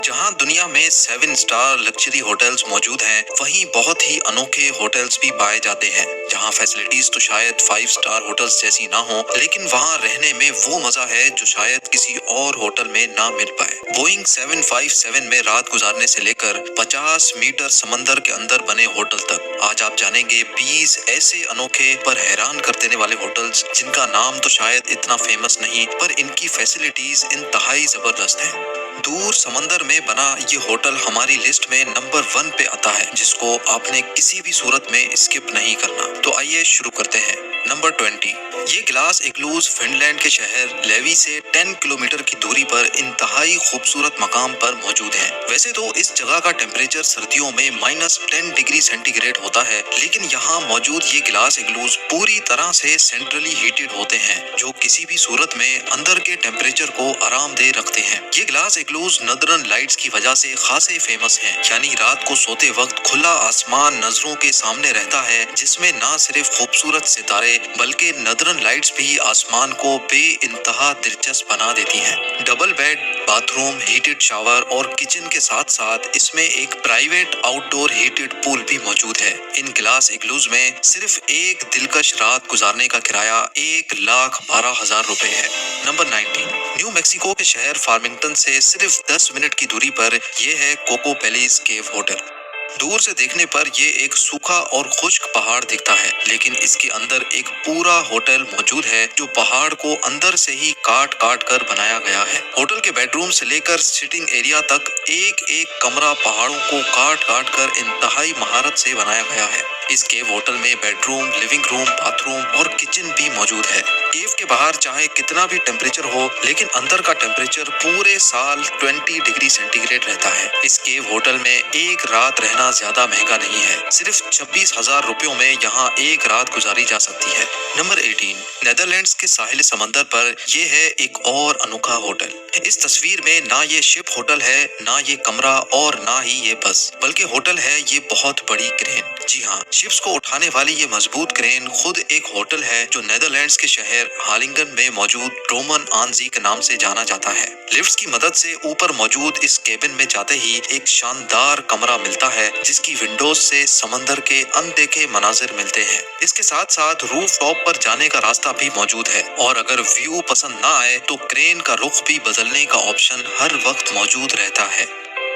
जहां दुनिया में 7 स्टार लग्जरी होटल्स मौजूद हैं, वहीं बहुत ही अनोखे होटल्स भी पाए जाते हैं। जहां फैसिलिटीज तो शायद 5 स्टार होटल्स जैसी ना हो, लेकिन वहां रहने में वो मजा है जो शायद किसी और होटल में ना मिल पाए। बोइंग 757 में रात गुजारने से लेकर 50 मीटर समंदर के अंदर बने होटल तक, आज आप जानेंगे 20 ऐसे अनोखे पर हैरान कर देने वाले होटल्स जिनका नाम तो शायद इतना फेमस नहीं, पर इनकी फैसिलिटीज इंतहाई जबरदस्त है। दूर समंदर में बना ये होटल हमारी लिस्ट में नंबर 1 पे आता है, जिसको आपने किसी भी सूरत में स्किप नहीं करना। तो आइए शुरू करते हैं। नंबर 20, ये ग्लास इग्लूज फिनलैंड के शहर लेवी से 10 किलोमीटर की दूरी पर इंतहाई खूबसूरत मकाम पर मौजूद है। वैसे तो इस जगह का टेम्परेचर सर्दियों में -10 डिग्री सेंटीग्रेड होता है, लेकिन यहाँ मौजूद ये ग्लास इग्लूज पूरी तरह से सेंट्रली हीटेड होते हैं, जो किसी भी सूरत में अंदर के टेम्परेचर को आरामदेह रखते हैं। ये ग्लास इग्लूज नदरन लाइट्स की वजह से खासे फेमस हैं, यानी रात को सोते वक्त खुला आसमान नजरों के सामने रहता है, जिसमें ना सिर्फ खूबसूरत सितारे बल्कि नदरन लाइट्स भी आसमान को बेइंतहा दिलचस्प बना देती हैं। Double bed, bathroom, heated shower और किचन के साथ साथ इसमें एक प्राइवेट आउटडोर हीटेड पूल भी मौजूद है। इन ग्लास इग्लूज में सिर्फ एक दिलकश रात गुजारने का किराया 1,12,000 रुपए है। नंबर 19, न्यू मैक्सिको के शहर फार्मिंगटन से सिर्फ 10 मिनट की दूरी पर यह है कोको पैलेस केव होटल। दूर से देखने पर ये एक सूखा और खुश्क पहाड़ दिखता है, लेकिन इसके अंदर एक पूरा होटल मौजूद है जो पहाड़ को अंदर से ही काट काट कर बनाया गया है। होटल के बेडरूम से लेकर सिटिंग एरिया तक एक एक कमरा पहाड़ों को काट काट कर इंतहाई महारत से बनाया गया है। इस केव होटल में बेडरूम, लिविंग रूम, बाथरूम और किचन भी मौजूद है। केव के बाहर चाहे कितना भी टेम्परेचर हो, लेकिन अंदर का टेम्परेचर पूरे साल 20 डिग्री सेंटीग्रेड रहता है। इस केव होटल में एक रात रहना ज्यादा महंगा नहीं है, सिर्फ 26,000 रुपयों में यहाँ एक रात गुजारी जा सकती है। नंबर 18, नेदरलैंड्स के साहिल समंदर पर ये है एक और अनोखा होटल। इस तस्वीर में ना ये शिप होटल है, ना ये कमरा और ना ही ये बस, बल्कि होटल है ये बहुत बड़ी क्रेन। जी हाँ, शिप्स को उठाने वाली ये मजबूत क्रेन खुद एक होटल है जो नेदरलैंड्स के शहर हालिंगन में मौजूद रोमन आंजी के नाम से जाना जाता है। लिफ्ट्स की मदद से ऊपर मौजूद इस केबिन में जाते ही एक शानदार कमरा मिलता है, जिसकी विंडोज से समंदर के अनदेखे मनाजिर मिलते हैं। इसके साथ साथ रूफ टॉप पर जाने का रास्ता भी मौजूद है, और अगर व्यू पसंद ना आए तो क्रेन का रुख भी बदलने का ऑप्शन हर वक्त मौजूद रहता है।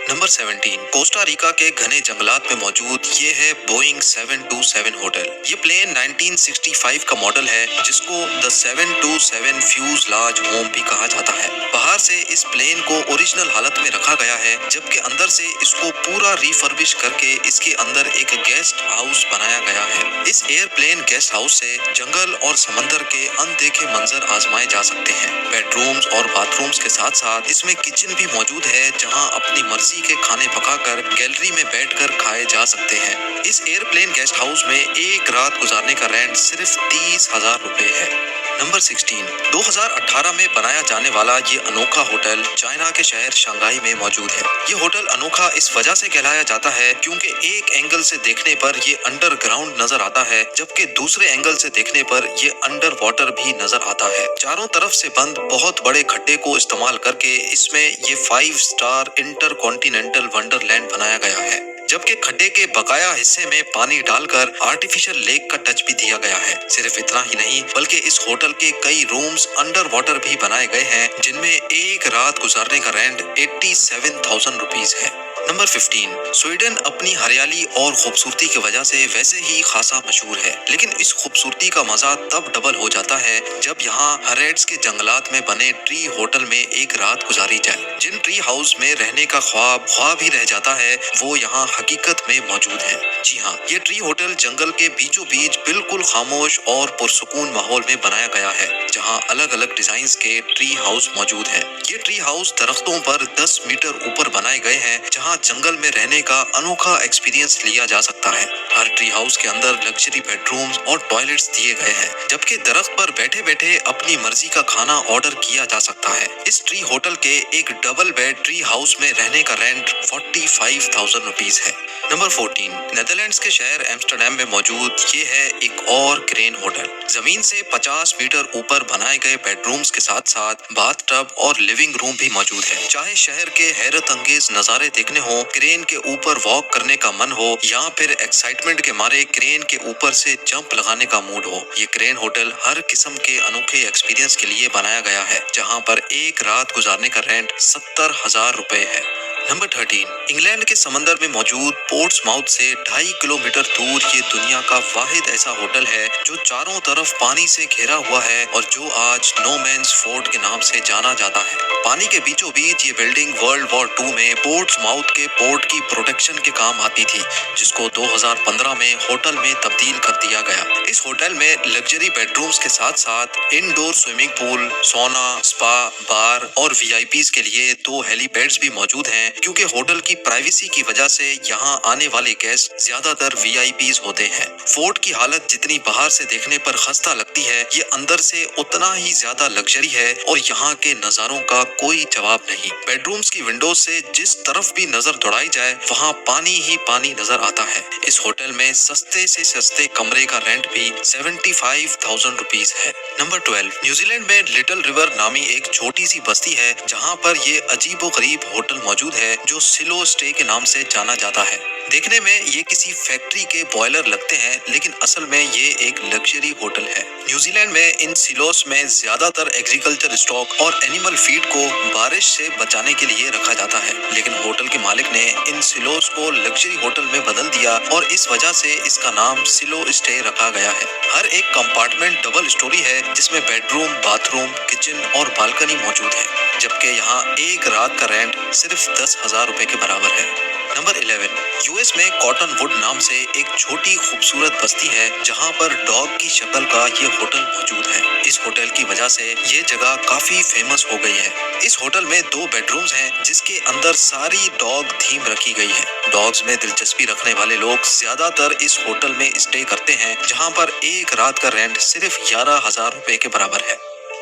नंबर 17, कोस्टा रिका के घने जंगलात में मौजूद ये है बोइंग 727 होटल। ये प्लेन 1965 का मॉडल है, जिसको द 727 फ्यूजलाज होम भी कहा जाता है। बाहर से इस प्लेन को ओरिजिनल हालत में रखा गया है, जबकि अंदर से इसको पूरा रिफर्बिश करके इसके अंदर एक गेस्ट हाउस बनाया गया है। इस एयरप्लेन गेस्ट हाउस से जंगल और समंदर के अनदेखे मंजर आजमाए जा सकते हैं। बेडरूम्स और बाथरूम्स के साथ साथ इसमें किचन भी मौजूद है, जहां अपनी मर्जी के खाने पकाकर गैलरी में बैठकर खाए जा सकते हैं। इस एयरप्लेन गेस्ट हाउस में एक रात गुजारने का रेंट सिर्फ 30,000 रुपए है। नंबर 16, 2018 में बनाया जाने वाला ये अनोखा होटल चाइना के शहर शंघाई में मौजूद है। ये होटल अनोखा इस वजह से कहलाया जाता है क्योंकि एक एंगल से देखने पर ये अंडरग्राउंड नजर आता है, जबकि दूसरे एंगल से देखने पर ये अंडर वाटर भी नजर आता है। चारों तरफ से बंद बहुत बड़े खड्डे को इस्तेमाल करके इसमें ये 5 स्टार इंटर कॉन्टिनेंटल वंडरलैंड बनाया गया है, जबकि खड्डे के बकाया हिस्से में पानी डालकर आर्टिफिशियल लेक का टच भी दिया गया है। सिर्फ इतना ही नहीं, बल्कि इस होटल के कई रूम्स अंडर वाटर भी बनाए गए हैं, जिनमें एक रात गुजारने का रेंट 87,000 रुपीज है। नंबर 15, स्वीडन अपनी हरियाली और खूबसूरती की वजह से वैसे ही खासा मशहूर है, लेकिन इस खूबसूरती का मजा तब डबल हो जाता है जब यहाँ हरेड्स के जंगलात में बने ट्री होटल में एक रात गुजारी जाए। जिन ट्री हाउस में रहने का ख्वाब ही रह जाता है, वो यहाँ हकीकत में मौजूद है। जी हाँ, ये ट्री होटल जंगल के बीचों बीच बिल्कुल खामोश और पुरसुकून माहौल में बनाया गया है, जहाँ अलग अलग डिजाइन के ट्री हाउस मौजूद है। ये ट्री हाउस दरख्तों पर 10 मीटर ऊपर बनाए गए हैं, जहाँ जंगल में रहने का अनोखा एक्सपीरियंस लिया जा सकता है। हर ट्री हाउस के अंदर लग्जरी बेडरूम्स और टॉयलेट्स दिए गए हैं, जबकि दरख्त पर बैठे बैठे अपनी मर्जी का खाना ऑर्डर किया जा सकता है। इस ट्री होटल के एक डबल बेड ट्री हाउस में रहने का रेंट 45,000 रुपीज है। नंबर 14, नेदरलैंड्स के शहर एम्स्टर्डम में मौजूद ये है एक और क्रेन होटल। जमीन से 50 मीटर ऊपर बनाए गए बेडरूम्स के साथ साथ बाथ टब और लिविंग रूम भी मौजूद है। चाहे शहर के हैरत अंगेज अंगेज नजारे देखने हो, क्रेन के ऊपर वॉक करने का मन हो या फिर एक्साइटमेंट के मारे क्रेन के ऊपर से जंप लगाने का मूड हो, ये क्रेन होटल हर किस्म के अनोखे एक्सपीरियंस के लिए बनाया गया है, जहां पर एक रात गुजारने का रेंट 70,000 रुपए है। नंबर 13, इंग्लैंड के समंदर में मौजूद पोर्ट्समाउथ से 2.5 किलोमीटर दूर ये दुनिया का वाहिद ऐसा होटल है जो चारों तरफ पानी से घिरा हुआ है और जो आज नो मैन्स फोर्ट के नाम से जाना जाता है। पानी के बीचों बीच ये बिल्डिंग वर्ल्ड वॉर 2 में पोर्ट्समाउथ के पोर्ट की प्रोटेक्शन के काम आती थी, जिसको 2015 में होटल में तब्दील कर दिया गया। इस होटल में लग्जरी बेडरूम्स के साथ साथ इंडोर स्विमिंग पूल, सोना, स्पा, बार और वीआईपीज के लिए 2 हेलीपैड्स भी मौजूद हैं, क्योंकि होटल की प्राइवेसी की वजह से यहाँ आने वाले गेस्ट ज्यादातर वीआईपीज होते हैं। फोर्ट की हालत जितनी बाहर से देखने पर खस्ता लगती है, ये अंदर से उतना ही ज्यादा लग्जरी है और यहाँ के नजारों का कोई जवाब नहीं। बेडरूम्स की विंडो से जिस तरफ भी नजर दौड़ाई जाए वहाँ पानी ही पानी नजर आता है। इस होटल में सस्ते से सस्ते कमरे का रेंट भी 75,000 रुपीज है। नंबर 12, न्यूजीलैंड में लिटिल रिवर नामी एक छोटी सी बस्ती है जहाँ पर ये अजीबोगरीब होटल मौजूद है जो सिलो स्टे के नाम से जाना जाता है। देखने में ये किसी फैक्ट्री के बॉयलर लगते हैं, लेकिन असल में ये एक लग्जरी होटल है। न्यूजीलैंड में इन सिलोस में ज्यादातर एग्रीकल्चर स्टॉक और एनिमल फीड को बारिश से बचाने के लिए रखा जाता है, लेकिन होटल के मालिक ने इन सिलोस को लग्जरी होटल में बदल दिया और इस वजह से इसका नाम सिलो स्टे रखा गया है। हर एक कंपार्टमेंट डबल स्टोरी है जिसमें बेडरूम, बाथरूम, किचन और बालकनी मौजूद है, जबकि यहाँ एक रात का रेंट सिर्फ 10,000 रुपए के बराबर है। नंबर 11, यूएस में कॉटन वुड नाम से एक छोटी खूबसूरत बस्ती है जहाँ पर डॉग की शक्ल का ये होटल मौजूद है। इस होटल की वजह से ये जगह काफी फेमस हो गई है। इस होटल में 2 बेडरूम्स हैं जिसके अंदर सारी डॉग थीम रखी गई है। डॉग्स में दिलचस्पी रखने वाले लोग ज्यादातर इस होटल में स्टे करते हैं, जहाँ पर एक रात का रेंट सिर्फ 11,000 रुपए के बराबर है।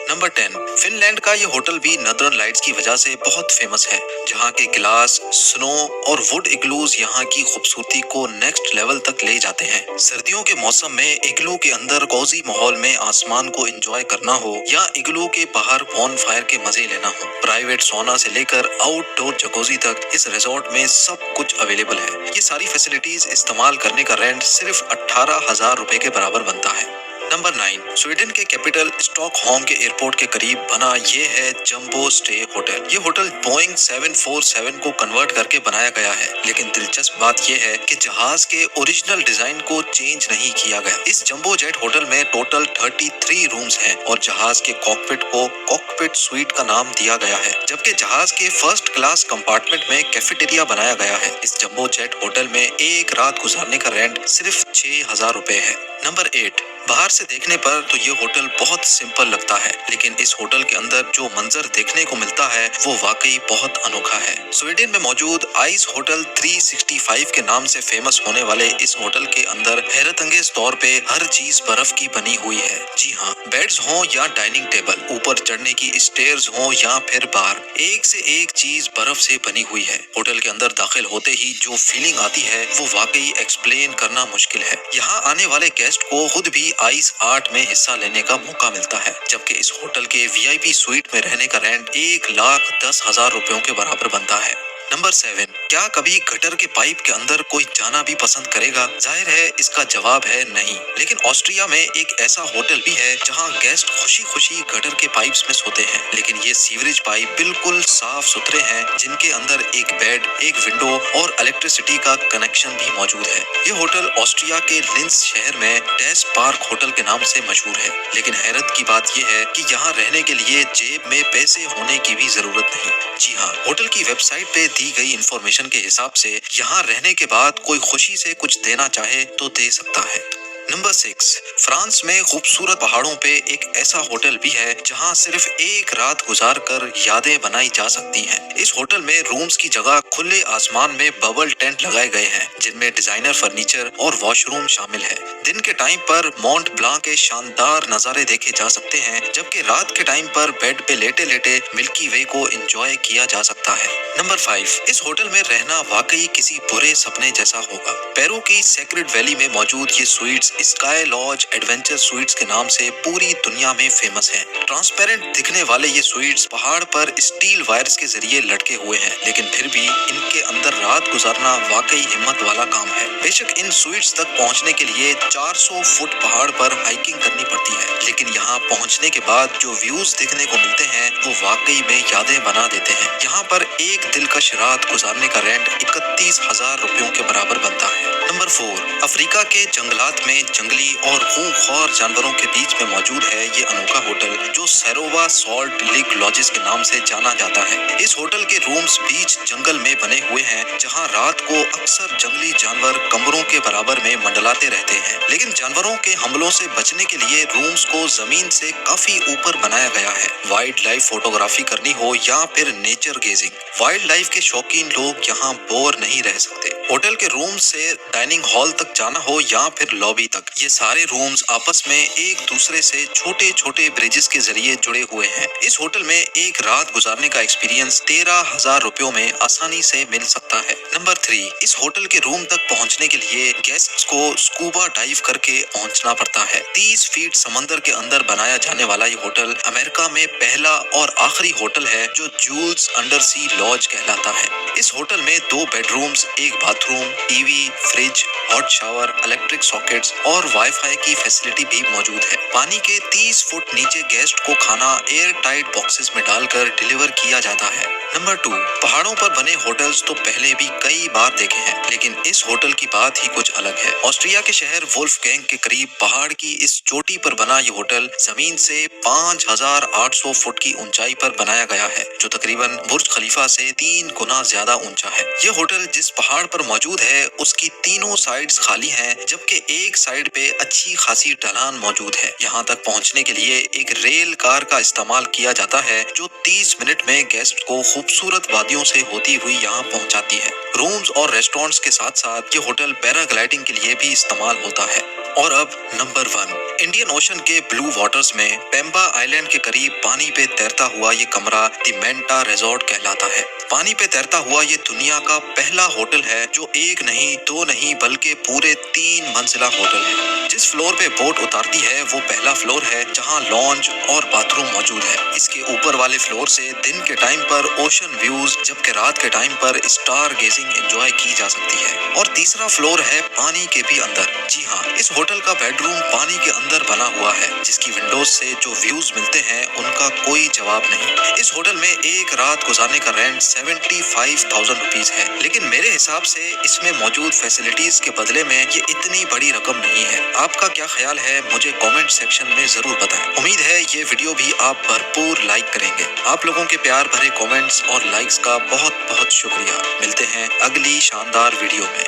नंबर 10, फिनलैंड का ये होटल भी नॉर्दर्न लाइट्स की वजह से बहुत फेमस है, जहाँ के ग्लास, स्नो और वुड इग्लूज यहाँ की खूबसूरती को नेक्स्ट लेवल तक ले जाते हैं। सर्दियों के मौसम में इग्लू के अंदर कोजी माहौल में आसमान को एंजॉय करना हो या इग्लू के बाहर बॉन फायर के मजे लेना हो, प्राइवेट सोना से लेकर आउटडोर जकोजी तक इस रिजॉर्ट में सब कुछ अवेलेबल है। ये सारी फैसिलिटीज इस्तेमाल करने का रेंट सिर्फ 18,000 रुपए के बराबर बनता है। नंबर 9, स्वीडन के कैपिटल स्टॉकहोम के एयरपोर्ट के करीब बना ये है जंबो स्टे होटल। ये होटल बोइंग 747 को कन्वर्ट करके बनाया गया है, लेकिन दिलचस्प बात ये है कि जहाज के ओरिजिनल डिजाइन को चेंज नहीं किया गया। इस जंबो जेट होटल में टोटल 33 रूम्स हैं और जहाज के कॉकपिट को कॉकपिट स्वीट का नाम दिया गया है, जबकि जहाज के फर्स्ट क्लास कंपार्टमेंट में कैफेटेरिया बनाया गया है। इस जंबो जेट होटल में एक रात गुजारने का रेंट सिर्फ 6,000 रुपए है। नंबर 8, बाहर से देखने पर तो ये होटल बहुत सिंपल लगता है, लेकिन इस होटल के अंदर जो मंजर देखने को मिलता है वो वाकई बहुत अनोखा है। स्वीडन में मौजूद आइस होटल 365 के नाम से फेमस होने वाले इस होटल के अंदर हैरत अंगेज तौर पे हर चीज बर्फ की बनी हुई है। जी हाँ, बेड्स हो या डाइनिंग टेबल, ऊपर चढ़ने की स्टेयर्स हो या फिर बार, एक से एक चीज बर्फ से बनी हुई है। होटल के अंदर दाखिल होते ही जो फीलिंग आती है वो वाकई एक्सप्लेन करना मुश्किल है। यहाँ आने वाले गेस्ट को खुद भी आइस आर्ट में हिस्सा लेने का मौका मिलता है, जबकि इस होटल के वीआईपी स्वीट में रहने का रेंट 1,10,000 रुपयों के बराबर बनता है। नंबर 7, क्या कभी गटर के पाइप के अंदर कोई जाना भी पसंद करेगा? जाहिर है इसका जवाब है नहीं, लेकिन ऑस्ट्रिया में एक ऐसा होटल भी है जहां गेस्ट खुशी खुशी गटर के पाइप्स में सोते हैं, लेकिन ये सीवरेज पाइप बिल्कुल साफ सुथरे हैं, जिनके अंदर एक बेड, एक विंडो और इलेक्ट्रिसिटी का कनेक्शन भी मौजूद है। ये होटल ऑस्ट्रिया के लिंस शहर में डेस पार्क होटल के नाम से मशहूर है, लेकिन हैरत की बात यह है कि यहाँ रहने के लिए जेब में पैसे होने की भी जरूरत नहीं। जी हाँ, होटल की वेबसाइट पे दी गई इंफॉर्मेशन के हिसाब से यहाँ रहने के बाद कोई खुशी से कुछ देना चाहे तो दे सकता है। नंबर 6, फ्रांस में खूबसूरत पहाड़ों पे एक ऐसा होटल भी है जहाँ सिर्फ एक रात गुजार कर यादें बनाई जा सकती हैं। इस होटल में रूम्स की जगह खुले आसमान में बबल टेंट लगाए गए हैं, जिनमें डिजाइनर फर्नीचर और वॉशरूम शामिल है। दिन के टाइम पर मॉन्ट ब्लांक के शानदार नजारे देखे जा सकते हैं, जबकि रात के टाइम पर बेड पे लेटे लेटे मिल्की वे को एंजॉय किया जा सकता है। नंबर 5, इस होटल में रहना वाकई किसी बुरे सपने जैसा होगा। पेरू की सेक्रेड वैली में मौजूद ये Suites Sky Lodge Adventure Suites के नाम से पूरी दुनिया में फेमस हैं। ट्रांसपेरेंट दिखने वाले ये स्वीट्स पहाड़ पर स्टील वायर्स के जरिए लटके हुए हैं, लेकिन फिर भी इनके अंदर रात गुजारना वाकई हिम्मत वाला काम है। बेशक इन स्वीट्स तक पहुंचने के लिए 400 फुट पहाड़ पर हाइकिंग करनी पड़ती है, लेकिन यहाँ पहुंचने के बाद जो व्यूज देखने को मिलते हैं वो वाकई में यादें बना देते हैं। यहाँ पर एक दिलकश रात गुजारने का रेंट 31,000 रुपयों के बराबर बनता है। नंबर 4, अफ्रीका के जंगलात में जंगली और खूंखार जानवरों के बीच में मौजूद है ये अनोखा होटल, जो सैरोवा सॉल्ट लेक लॉजेस के नाम से जाना जाता है। इस होटल के रूम्स बीच जंगल में बने हुए हैं, जहां रात को अक्सर जंगली जानवर कमरों के बराबर में मंडलाते रहते हैं, लेकिन जानवरों के हमलों से बचने के लिए रूम्स को जमीन से काफी ऊपर बनाया गया है। वाइल्ड लाइफ फोटोग्राफी करनी हो या फिर नेचर गेजिंग, वाइल्ड लाइफ के शौकीन लोग यहाँ बोर नहीं रह सकते। होटल के रूम से डाइनिंग हॉल तक जाना हो या फिर लॉबी तक, ये सारे रूम्स आपस में एक दूसरे से छोटे छोटे ब्रिजेस के जरिए जुड़े हुए हैं। इस होटल में एक रात गुजारने का एक्सपीरियंस 13,000 रुपयों में आसानी से मिल सकता है। नंबर 3, इस होटल के रूम तक पहुंचने के लिए गेस्ट्स को स्कूबा डाइव करके पहुंचना पड़ता है। 30 फीट समंदर के अंदर बनाया जाने वाला ये होटल अमेरिका में पहला और आखिरी होटल है जो जूल्स अंडर सी लॉज कहलाता है। इस होटल में 2 बेडरूम्स, एक bathroom, TV, fridge, hot shower, electric sockets और वाईफाई की फैसिलिटी भी मौजूद है। पानी के 30 फुट नीचे गेस्ट को खाना एयर टाइट बॉक्सेस में डालकर डिलीवर किया जाता है। नंबर 2, पहाड़ों पर बने होटल्स तो पहले भी कई बार देखे हैं, लेकिन इस होटल की बात ही कुछ अलग है। ऑस्ट्रिया के शहर वुल्फगैंग के करीब पहाड़ की इस चोटी पर बना ये होटल जमीन से 5,800 फुट की ऊंचाई पर बनाया गया है, जो तकरीबन बुर्ज खलीफा से 3 गुना ज्यादा ऊंचा है। ये होटल जिस पहाड़ पर मौजूद है उसकी तीनों साइड्स खाली हैं, जबकि एक साइड पे अच्छी खासी ढलान मौजूद है। यहाँ तक पहुँचने के लिए एक रेल कार का इस्तेमाल किया जाता है, जो 30 मिनट में गेस्ट को खूबसूरत वादियों से होती हुई यहाँ पहुँचाती है। रूम्स और रेस्टोरेंट्स के साथ साथ ये होटल पैराग्लाइडिंग के लिए भी इस्तेमाल होता है। और अब नंबर 1, इंडियन ओशन के ब्लू वाटर्स में पेम्बा आइलैंड के करीब पानी पे तैरता हुआ ये कमरा दी मेंटा रिजॉर्ट कहलाता है। पानी पे तैरता हुआ ये दुनिया का पहला होटल है जो एक नहीं, 2 नहीं बल्कि पूरे 3 मंजिला होटल है। जिस फ्लोर पे बोट उतारती है वो पहला फ्लोर है, जहाँ लॉन्ज और बाथरूम मौजूद है। इसके ऊपर वाले फ्लोर से दिन के टाइम पर ओशन व्यूज, जबकि रात के टाइम पर स्टार गेजिंग एंजॉय की जा सकती है। और तीसरा फ्लोर है पानी के भी अंदर। जी हाँ, इस होटल का बेडरूम पानी के अंदर बना हुआ है, जिसकी विंडोज से जो व्यूज मिलते हैं उनका कोई जवाब नहीं। इस होटल में एक रात गुजारने का रेंट 75,000 रुपीज है, लेकिन मेरे हिसाब से इसमें मौजूद फैसिलिटीज के बदले में ये इतनी बड़ी रकम नहीं है। आपका क्या ख्याल है, मुझे कमेंट सेक्शन में जरूर बताएं। उम्मीद है ये वीडियो भी आप भरपूर लाइक करेंगे। आप लोगों के प्यार भरे कमेंट्स और लाइक्स का बहुत बहुत शुक्रिया। मिलते हैं अगली शानदार वीडियो में।